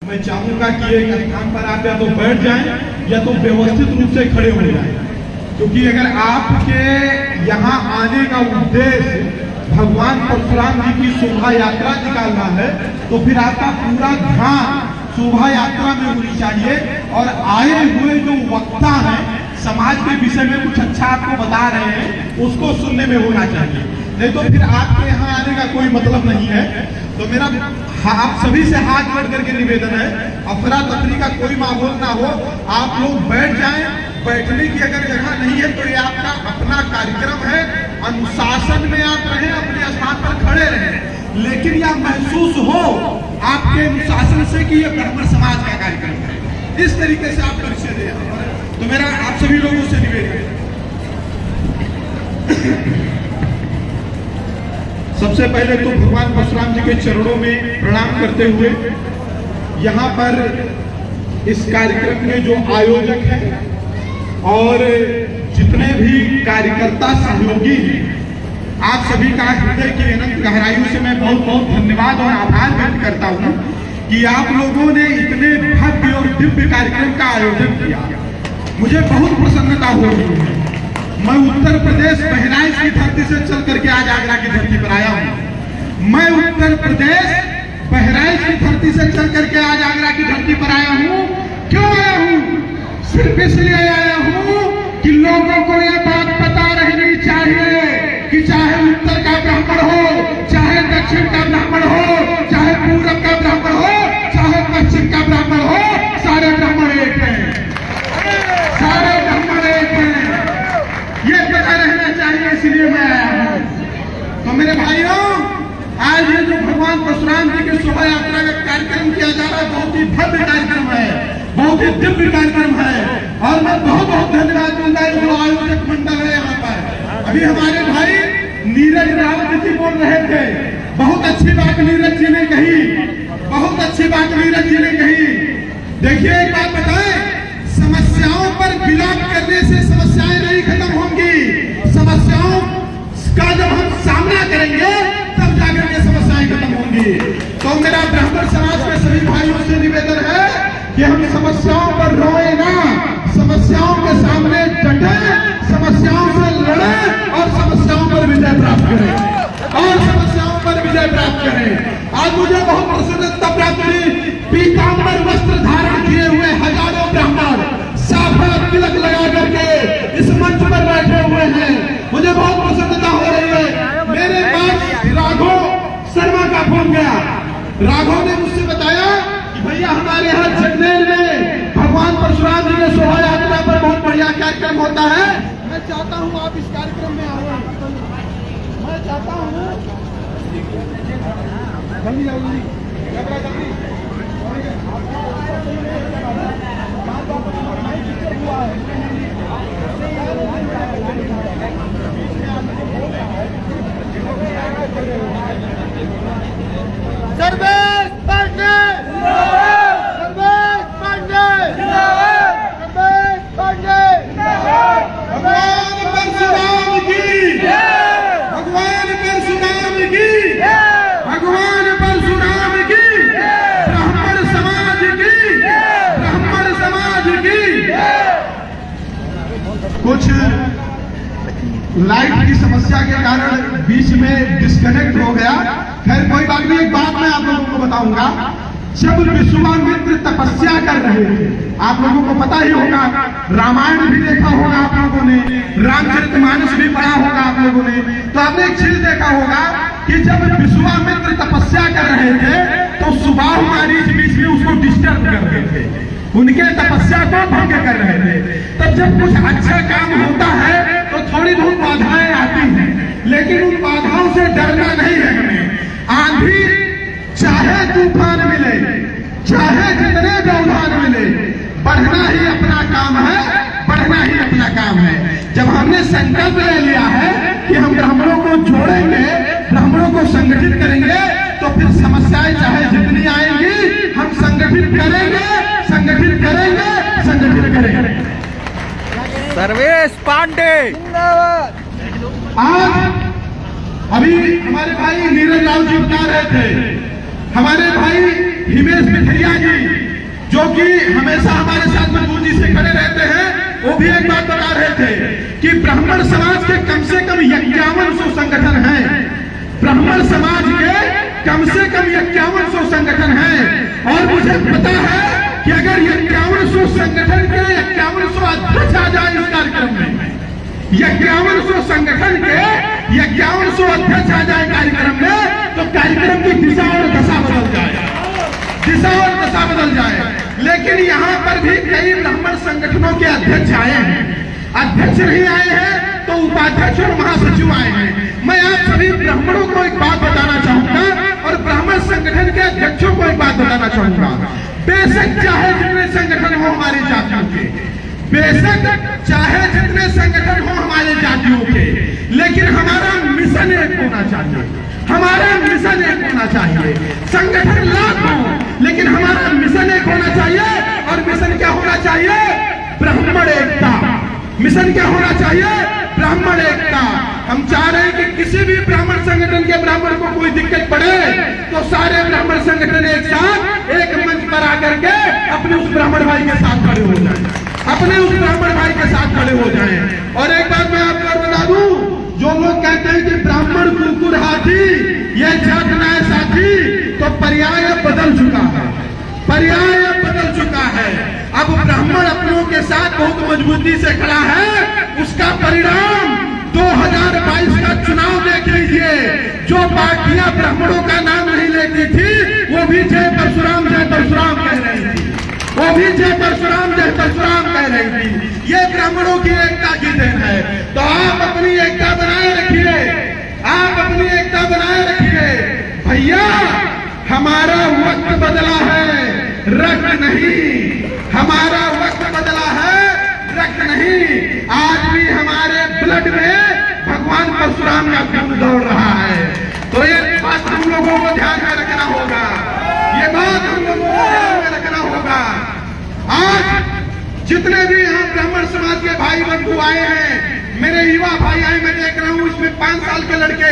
मैं चाहूंगा कि एक स्थान पर आप या तो बैठ जाएं या तो व्यवस्थित रूप से खड़े हो जाएं, क्योंकि अगर आपके यहाँ आने का उद्देश्य भगवान परशुराम जी की शोभा यात्रा निकालना है तो फिर आपका पूरा ध्यान शोभा यात्रा में होनी चाहिए और आए हुए जो वक्ता हैं समाज के विषय में कुछ अच्छा आपको बता रहे हैं उसको सुनने में होना चाहिए, नहीं तो फिर आपके यहाँ आने का कोई मतलब नहीं है। तो मेरा आप सभी से हाथ जोड़ करके निवेदन है, अफरा तफरी का कोई माहौल ना हो, आप लोग बैठ जाएं। बैठने की अगर जगह नहीं है तो ये आपका अपना कार्यक्रम है, अनुशासन में आप रहें, अपने स्थान पर खड़े रहें, लेकिन यह महसूस हो आपके अनुशासन से कि यह ब्राह्मण समाज का कार्यक्रम है। इस तरीके से आप परिचय दें। तो मेरा आप सभी लोगों से निवेदन है, सबसे पहले तो भगवान परशुराम जी के चरणों में प्रणाम करते हुए यहाँ पर इस कार्यक्रम के जो आयोजक हैं और जितने भी कार्यकर्ता सहयोगी हैं, आप सभी का हृदय की अनंत गहराइयों से मैं बहुत बहुत धन्यवाद और आभार व्यक्त करता हूँ कि आप लोगों ने इतने भव्य और दिव्य कार्यक्रम का आयोजन किया। मुझे बहुत प्रसन्नता हो रही है। मैं उत्तर प्रदेश बहराइच की धरती से चल करके आज आगरा की धरती पर आया हूँ। मैं उत्तर प्रदेश बहराइच की धरती से चल करके आज आगरा की धरती पर आया हूँ। क्यों आया हूँ? सिर्फ इसलिए आया हूँ कि लोगों को यह बात पता रहनी चाहिए कि चाहे उत्तर का ब्राह्मण हो, चाहे दक्षिण का ब्राह्मण हो, चाहे पूरब का ब्राह्मण हो, चाहे पश्चिम का ब्राह्मण हो, सारे ब्राह्मण एक हैं, सारे ब्राह्मण एक हैं, ये पता रहना चाहिए, इसलिए मैं आया हूँ। तो मेरे भाइयों, आज ये जो भगवान परशुराम जी की शोभा यात्रा का कार्यक्रम किया जा रहा है, बहुत ही भव्य कार्यक्रम है, बहुत ही दिव्य कार्यक्रम है और मैं बहुत बहुत धन्यवाद दूंगा जो आयोजक मंडल है यहाँ पर। अभी हमारे भाई नीरज रावत जी बोल रहे थे, बहुत अच्छी बात नीरज जी ने कही, बहुत अच्छी बात नीरज जी ने कही। देखिए एक बात बताएं, समस्याओं पर विलाप करने से समस्याएं नहीं खत्म होंगी, समस्याओं का जब हम सामना करेंगे तब जाकर के समस्याएं खत्म होंगी। तो मेरा ब्राह्मण समाज के सभी भाइयों से निवेदन है कि हम समस्याओं पर रोए ना, समस्याओं के सामने डटे, समस्याओं से लड़े और समस्याओं पर विजय प्राप्त करें, और समस्याओं पर विजय प्राप्त करें। आज मुझे बहुत प्रसन्नता प्राप्त हुई, पीतांबर वस्त्र धारण किए हुए हजारों ब्राह्मण साफा तिलक लगा करके इस मंच पर बैठे हुए हैं, मुझे बहुत प्रसन्नता हो रही है। मेरे पास राघव शर्मा का फोन गया, राघव ने मुझसे बताया कि भैया हमारे यहाँ चंदेल में भगवान परशुराम जी के शोभा यात्रा पर बहुत बढ़िया कार्यक्रम होता है, मैं चाहता हूँ आप इस कार्यक्रम में आओ, मैं चाहता हूँ सर्वेश पांडे, सर्वेश पांडे, सर्वेश पांडे, भगवान परशुराम की, भगवान परशुराम की, भगवान परशुराम की, ब्राह्मण समाज की, ब्राह्मण समाज की। कुछ लाइट की समस्या के कारण बीच में डिस्कनेक्ट हो गया, खैर कोई बात नहीं। एक बात मैं आप लोगों को बताऊंगा, जब विश्वामित्र तपस्या कर रहे थे, आप लोगों को पता ही होगा, रामायण भी देखा होगा आप लोगों ने, रामचरितमानस भी पढ़ा होगा आप लोगों ने, तो आपने एक चीज देखा होगा कि जब विश्वामित्र तपस्या कर रहे थे तो सुबाहु मारीच बीच में उसको डिस्टर्ब कर रहे थे, उनके तपस्या को भंग कर रहे थे। तब जब कुछ अच्छा काम होता है तो थोड़ी बहुत बाधाएं आती हैं, लेकिन उन बाधाओं से डरना नहीं है हमें। आंधी चाहे तूफान मिले, चाहे जितने व्यवधान मिले, बढ़ना ही अपना काम है, बढ़ना ही अपना काम है। जब हमने संकल्प ले लिया है कि हम ब्राह्मणों को जोड़ेंगे, ब्राह्मणों को संगठित करेंगे, तो फिर समस्याएं चाहे जितनी आएंगी हम संगठित करेंगे, संगठित करेंगे, संगठित करेंगे। सर्वेश पांडे आज अभी हमारे भाई नीरज राव जी बता रहे थे, हमारे भाई हिमेश मिठैया जी कि हमेशा हमारे साथ मजबूती से खड़े रहते हैं, वो भी एक बात बता रहे थे कि ब्राह्मण समाज के कम से कम 5100 संगठन हैं। ब्राह्मण समाज के कम से कम 5100 संगठन हैं और मुझे पता है कि अगर 5100 संगठन के 5100 अध्यक्ष आ जाए इस कार्यक्रम में, 5100 संगठन के 5100 अध्यक्ष आ जाए कार्यक्रम में, तो कार्यक्रम की दिशा और दशा बदल जाए, दिशा और दशा बदल जाए। लेकिन यहाँ पर भी कई ब्राह्मण संगठनों के अध्यक्ष आए हैं, अध्यक्ष नहीं आए हैं तो उपाध्यक्ष और महासचिव आए हैं। मैं आप सभी ब्राह्मणों को एक बात बताना चाहूंगा और ब्राह्मण संगठन के अध्यक्षों को एक बात बताना चाहूंगा। बेशक चाहे जितने संगठन हो हमारी जातियों के, बेशक चाहे जितने संगठन हो हमारे जातियों के, लेकिन हमारा मिशन एक होना चाहिए, हमारा मिशन एक होना चाहिए। संगठन लाख हो लेकिन हमारा मिशन एक होना चाहिए। और मिशन क्या होना चाहिए? ब्राह्मण एकता। मिशन क्या होना चाहिए? ब्राह्मण एकता। हम चाह रहे हैं कि किसी भी ब्राह्मण संगठन के ब्राह्मण को कोई दिक्कत पड़े तो सारे ब्राह्मण संगठन एक साथ एक मंच पर आकर के अपने उस ब्राह्मण भाई के साथ खड़े हो जाएं, अपने उस ब्राह्मण भाई के साथ खड़े हो जाएं। और एक बात मैं आपको बता दूं, जो लोग कहते हैं कि ब्राह्मण कुकुर हाथी ये जात न्याय साथी, तो पर्याय बदल चुका है, पर्याय बदल चुका है। अब ब्राह्मण अपनों के साथ बहुत मजबूती से खड़ा है। उसका परिणाम 2022 का चुनाव देख लीजिए। जो पार्टियां ब्राह्मणों का नाम नहीं लेती थी वो भी जय परशुराम कह रही थी, वो भी जय परशुराम कह रही थी। ये ब्राह्मणों की एकता की देन है। तो आप अपनी एकता बनाए रखिए, आप अपनी एकता बनाए रखिए। भैया हमारा वक्त बदला है, रक्त नहीं। हमारा वक्त बदला है, रक्त नहीं। आज भी हमारे ब्लड में भगवान परशुराम का खून दौड़ रहा है। तो ये बात हम लोगों को ध्यान में रखना होगा, ये बात हम लोगों को ध्यान में रखना होगा। आज जितने भी यहाँ ब्राह्मण समाज के भाई बंधु आए हैं, मेरे युवा भाई आए, मैं देख रहा हूँ इसमें 5 साल के लड़के,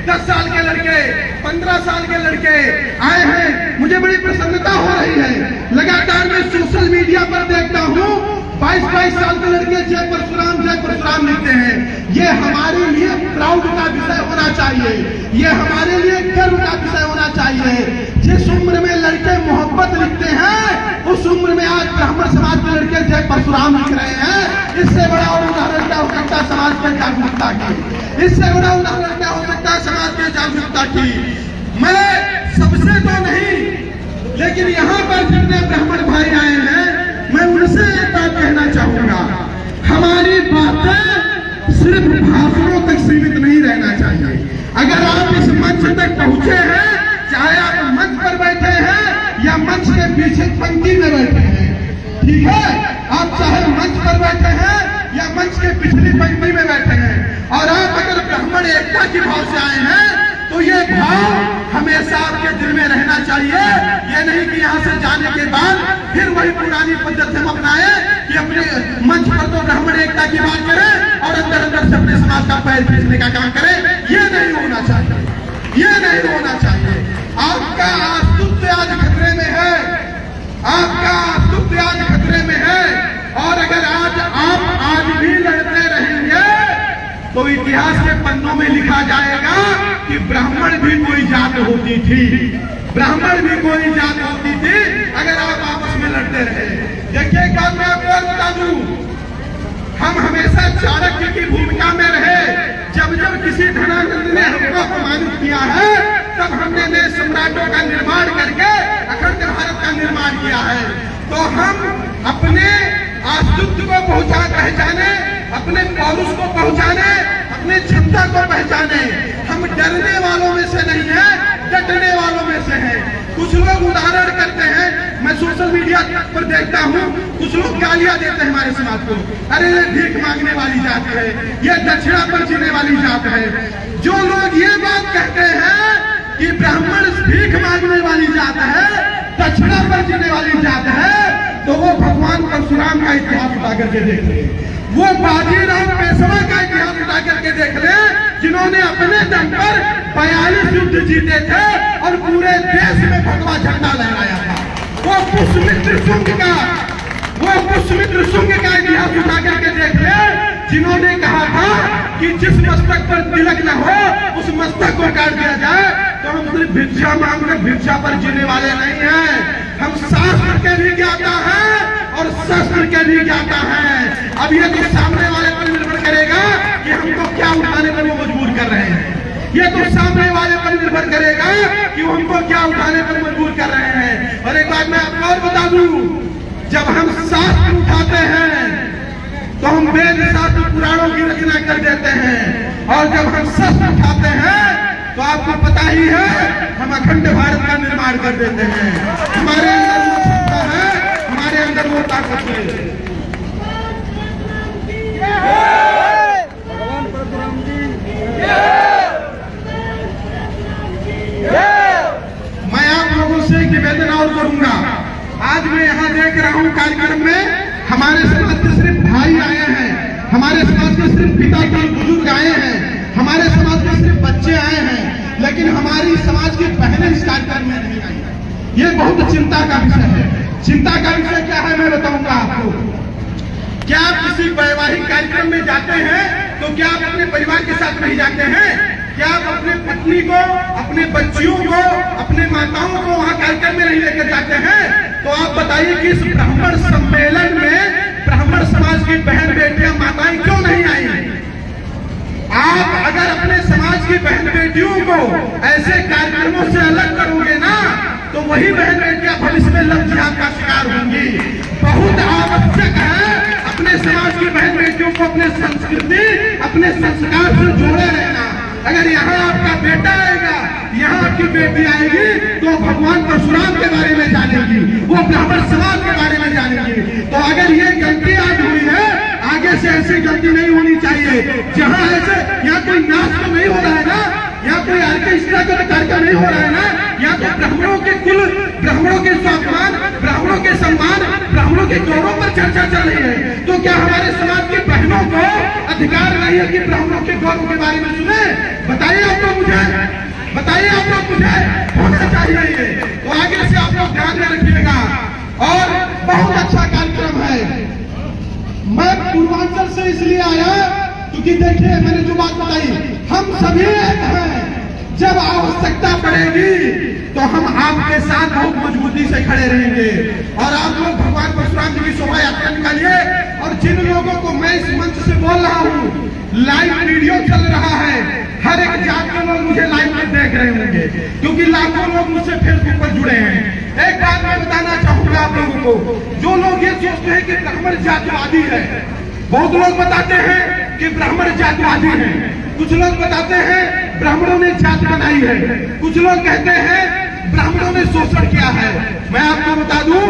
10 साल के लड़के, 15 साल के लड़के आए हैं। मुझे बड़ी प्रसन्नता हो रही है। लगातार मैं सोशल मीडिया पर देखता हूँ 22-22 साल के लड़के जय परशुराम लिखते हैं। ये हमारे लिए प्राउड का विषय होना चाहिए, ये हमारे लिए गर्व का विषय होना चाहिए। जिस उम्र में लड़के मोहब्बत लिखते हैं उस उम्र में आज ब्राह्मण समाज के लड़के जय परशुराम लिख रहे हैं। इससे बड़ा और उदाहरण क्या हो सकता है समाज के जागरूकता की? इससे बड़ा उदाहरण क्या हो सकता है समाज के जागरूकता की? मैं सबसे तो नहीं, लेकिन यहाँ पर जितने ब्राह्मण भाई आए हैं मैं उनसे एक बात कहना चाहूंगा, हमारी बातें सिर्फ भाषणों तक सीमित नहीं रहना चाहिए। अगर आप इस मंच तक पहुंचे हैं, चाहे आप मंच पर बैठे हैं या मंच के पीछे पंक्ति में बैठे हैं, ठीक है, आप चाहे मंच पर बैठे हैं या मंच के पिछली पंक्ति में बैठे हैं, और आप अगर ब्राह्मण एकता की भाव से आए हैं तो ये भाव हमेशा आपके दिल में रहना चाहिए। ये नहीं कि यहाँ से जाने के बाद फिर वही पुरानी पद्धति हम अपनाए कि अपने मंच पर तो ब्राह्मण एकता की बात करें और अंदर अंदर से अपने समाज का पैर खींचने का काम करें। ये नहीं होना चाहिए, ये नहीं होना चाहिए। आपका अस्तित्व आज खतरे में है, आपका अस्तित्व आज खतरे में है। और अगर आज भी लड़ते रहेंगे तो इतिहास के पन्नों में लिखा जाएगा कि ब्राह्मण भी कोई जात होती थी, ब्राह्मण भी कोई जात होती थी अगर आप आपस में लड़ते रहे। देखिए एक बात मैं आपको बता दूं, हम हमेशा चाणक्य की भूमिका में रहे। जब जब किसी धनानंद ने हमको अपमानित किया है तब हमने नए सम्राटों का निर्माण करके अखंड भारत का निर्माण किया है। तो हम अपने अस्तित्व को पहचाने, अपने पौरुष को पहचाने, अपने क्षमता को पहचाने। हम डरने वालों में से नहीं है, डटने वालों में से हैं। कुछ लोग उदाहरण करते हैं, मैं सोशल मीडिया पर देखता हूँ, कुछ लोग गालियां देते हैं हमारे समाज को, अरे ये भीख मांगने वाली जात है, ये दक्षिणा पर जीने वाली जात है। जो लोग ये बात कहते हैं कि ब्राह्मण भीख मांगने वाली जात है, दक्षिणा पर जीने वाली जात है, तो वो भगवान परशुराम का इतिहास उठा करके देख ले, वो बाजीराव पेशवा का इतिहास उठा करके देख ले, जिन्होंने अपने दम पर 42 युद्ध जीते थे और पूरे देश में भगवा झंडा लहराया था। वो पुष्यमित्र शुंग का इतिहास उठा करके देख ले, जिन्होंने कहा था कि जिस मस्तक पर तिलक न हो उस मस्तक को काट दिया जाए। तो हम सिर्फ भिक्षा मांगकर भिक्षा पर जीने वाले नहीं हैं, हम शास्त्र के भी ज्ञाता हैं और शस्त्र के भी ज्ञाता हैं। अब ये तो सामने वाले पर निर्भर करेगा कि हमको क्या उठाने पर वो मजबूर कर रहे हैं। ये तो सामने वाले पर निर्भर करेगा कि वो हमको क्या उठाने पर मजबूर कर रहे हैं। और एक बात मैं आपको और बता दूं, जब हम शास्त्र उठाते हैं तो हम वेद शास्त्र पुराणों की रचना कर देते हैं, और जब हम शस्त्र उठाते हैं तो आपको पता ही है हम अखंड भारत का निर्माण कर देते हैं। हमारे अंदर वो क्षमता है, हमारे अंदर वो ताकत है। मैं आप लोगों से एक निवेदन और करूंगा। आज मैं यहाँ देख रहा हूँ कार्यक्रम में हमारे समाज के सिर्फ भाई आए हैं, हमारे समाज के सिर्फ पिता के बुजुर्ग आए हैं, हमारे समाज के सिर्फ बच्चे आए हैं, लेकिन हमारी समाज की बहनें इस कार्यक्रम में नहीं आई। ये बहुत चिंता का विषय है। चिंता का विषय क्या है मैं बताऊंगा आपको। क्या आप किसी वैवाहिक कार्यक्रम में जाते हैं तो क्या आप अपने परिवार के साथ नहीं जाते हैं? क्या आप अपने पत्नी को, अपने बच्चियों को, अपने माताओं को वहां कार्यक्रम में नहीं लेकर जाते हैं? तो आप बताइए कि इस ब्राह्मण सम्मेलन में ब्राह्मण समाज की बहन बेटियां माताएं क्यों नहीं आई? आप अगर अपने समाज की बहन बेटियों को ऐसे कार्यक्रमों से अलग करोगे ना, तो वही बहन बेटियां भविष्य में लव जिहाद का शिकार होंगी। बहुत आवश्यक है अपने समाज की बहन बेटियों को अपने संस्कृति, अपने संस्कार से जोड़े रहना। अगर यहाँ आपका बेटा आएगा, यहाँ आपकी बेटी आएगी, तो भगवान परशुराम के बारे में जानेगी, वो ब्राह्मण समाज के बारे में जानेगी। तो अगर ये गलती आज हुई है, आगे से ऐसी गलती नहीं होनी चाहिए। जहाँ ऐसे यहाँ कोई नाच तो नहीं हो रहा है ना, यहाँ कोई ऑर्केस्ट्रा का कार्यक्रम नहीं हो रहा है ना, यहाँ तो ब्राह्मणों के कुल, ब्राह्मणों के स्वाभिमान, ब्राह्मणों के सम्मान, ब्राह्मणों के गौरव पर चर्चा चल रही है। तो क्या हमारे समाज की बहनों को अधिकार नहीं है कि ब्राह्मणों के गौरव के बारे में सुने? बताइए आप लोग मुझे, बताइए आप लोग मुझे, होना चाहिए ये। तो आगे से आप लोग ध्यान में रखिएगा। और बहुत अच्छा कार्यक्रम है। मैं पूर्वांचल से इसलिए आया क्योंकि देखिए मैंने जो बात बताई, हम सभी एक हैं। जब आवश्यकता पड़ेगी तो हम आपके साथ बहुत मजबूती से खड़े रहेंगे। और आप लोग भगवान परशुराम जी की शोभा यात्रा निकालिए। और जिन लोगों को मैं इस मंच से बोल रहा हूँ, लाइव वीडियो चल रहा है, हर एक जात के लोग मुझे लाइव में देख रहे होंगे, क्योंकि लाखों लोग मुझसे फेसबुक पर जुड़े हैं। एक बात मैं बताना चाहूंगा आप लोगों को, जो लोग ये सोचते हैं कि ब्राह्मण जातिवादी है, बहुत लोग बताते हैं कि ब्राह्मण जातिवादी है, कुछ लोग बताते हैं ब्राह्मणों ने जात बनाई है, कुछ लोग कहते हैं ब्राह्मणों ने शोषण किया है। मैं आपको बता दूं,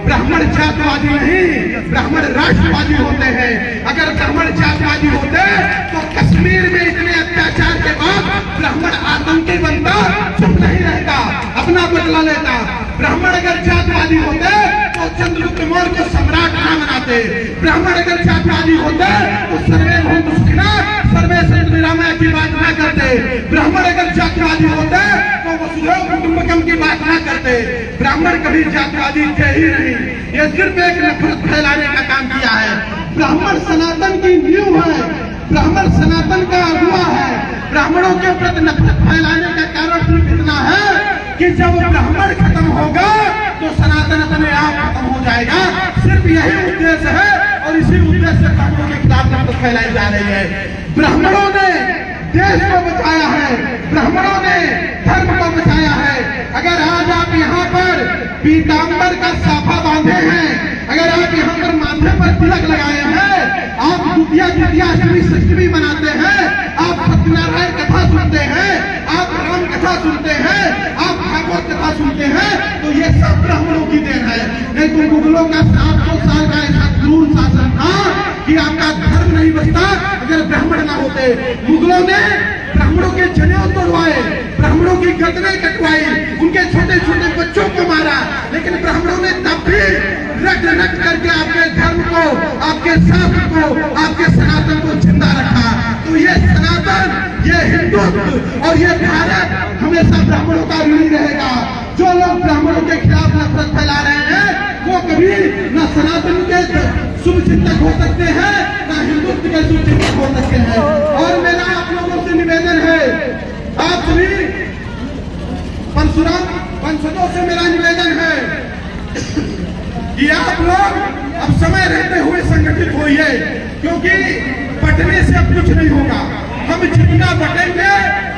ब्राह्मण जातिवादी नहीं, ब्राह्मण राष्ट्रवादी होते हैं। अगर ब्राह्मण जातिवादी होते तो कश्मीर में इतने अत्याचार के बाद ब्राह्मण आतंकी बनता, चुप नहीं रहता, अपना बदला लेता। ब्राह्मण अगर जातिवादी होते तो चंद्रगुप्त मौर्य को सम्राट ना बनाते। ब्राह्मण अगर जातिवादी होते तो सर्वे भवन्तु सुखिनः सर्वे सन्तु निरामया की बात ना करते। ब्राह्मण अगर जातिवादी होते तो वसुधैव कुटुम्बकम की बात ना करते। ब्राह्मण कभी जातिवादी थे ही नहीं, ये सिर्फ एक नफरत फैलाने का काम किया है। ब्राह्मण सनातन की नींव है, ब्राह्मण सनातन का अगुआ है। ब्राह्मणों के प्रति नफरत फैलाने का कारण सिर्फ इतना है कि जब ब्राह्मण खत्म होगा तो सनातन अपने आप खत्म हो जाएगा। सिर्फ यही उद्देश्य है और इसी उद्देश्य से ब्राह्मणों के खिलाफ नफरत फैलाई जा रही है। ब्राह्मणों ने देश को बचाया है, ब्राह्मणों ने धर्म को बचाया है। अगर आज आप यहाँ पर पीताम्बर का साफा बांधे हैं, अगर आप यहाँ पर माथे पर तिलक लगाए हैं, आप द्वितीया तृतीया अष्टमी सप्तमी मनाते हैं, आप सत्यनारायण कथा सुनते हैं, आप राम कथा सुनते हैं, आप भागवत कथा सुनते हैं, तो ये सब ब्राह्मणों की देन है। नहीं तो मुगलों का 700 साल का ऐसा क्रूर शासन था कि आपका धर्म नहीं बचता अगर ब्राह्मण ना होते। मुगलों ने ब्राह्मणों के जनेऊ तोड़वाए, ब्राह्मणों की गर्दनें कटवाई, उनके छोटे छोटे बच्चों को मारा, लेकिन ब्राह्मणों ने तब भी रट रट करके आपके धर्म को, आपके शास्त्र को, आपके सनातन को जिंदा रखा। तो ये सनातन, ये हिंदुत्व और ये भारत हमेशा ब्राह्मणों का ऋणी रहेगा। जो लोग ब्राह्मणों के खिलाफ नफरत फैला रहे हैं कभी न सनातन के शुभ चिंतक हो सकते हैं, न हिंदुत्व के शुभ चिंतक हो सकते हैं। और मेरा आप लोगों से निवेदन है, आप सभी परशुराम वंशजों से मेरा निवेदन है कि आप लोग अब समय रहते हुए संगठित होइए, क्योंकि बटने से अब कुछ नहीं होगा। हम जितना बटेंगे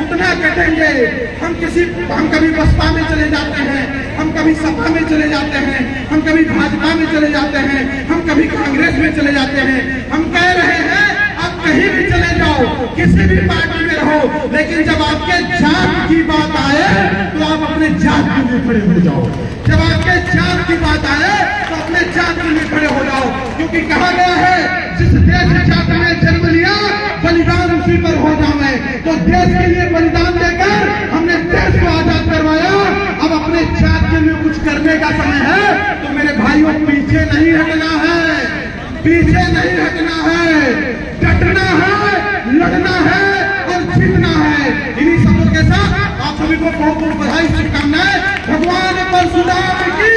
उतना कटेंगे। हम कभी बसपा में चले जाते हैं, हम कभी सपा में चले जाते हैं, हम कभी भाजपा में चले जाते हैं, हम कभी कांग्रेस में चले जाते हैं। हम कह रहे हैं आप कहीं भी चले जाओ, किसी भी पार्टी में रहो, लेकिन जब आपके जात की बात आए तो आप अपने जात के लिए खड़े हो जाओ। जब आपके जात की बात आए तो अपने जात के लिए खड़े हो जाओ, क्योंकि कहा गया है जिस देश जात में जन्म लिया बलिदान उसी पर हो जावे। तो देश के लिए बलिदान देकर हमने देश को आजाद करवाया, अब अपने जात के लिए कुछ करने का समय है। तो मेरे भाइयों, पीछे नहीं हटना है, पीछे नहीं हटना है, डटना है, लड़ना है और जीतना है। इन्हीं सबों के साथ आप सभी को बहुत बहुत बधाई, शुभकामनाएं। भगवान परशुराम की